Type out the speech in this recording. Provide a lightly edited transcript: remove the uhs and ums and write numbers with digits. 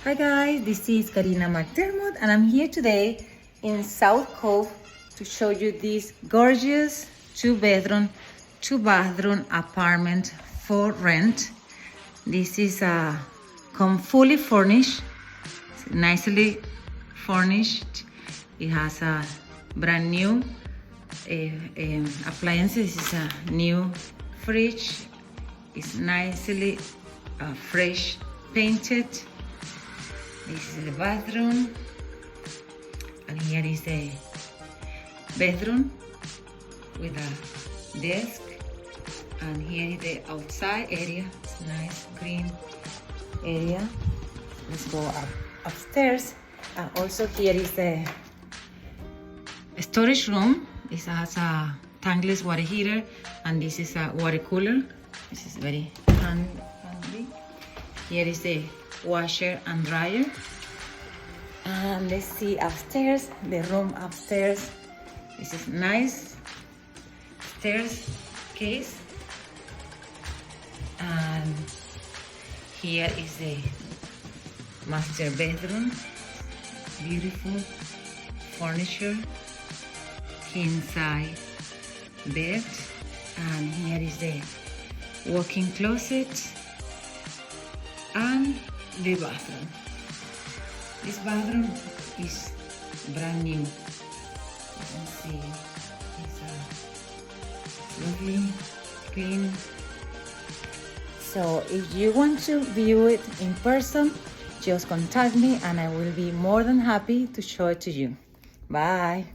Hi guys, this is Karina McDermott and I'm here today in South Cove to show you this gorgeous 2-bedroom, 2-bathroom apartment for rent. This is fully furnished, nicely furnished. It has a brand new appliances. This is a new fridge. It's nicely fresh painted. This is the bathroom, and here is the bedroom with a desk, and here is the outside area. It's a nice green area. Let's go upstairs. Also here is the storage room. This has a tankless water heater, and this is a water cooler. This is very handy. Here is the washer and dryer. And let's see upstairs, the room upstairs. This is nice stairs case. And here is the master bedroom. Beautiful furniture, king size bed. And here is the walk-in closet and the bathroom. This bathroom is brand new. You can see it's lovely, clean. So if you want to view it in person, just contact me and I will be more than happy to show it to you. Bye.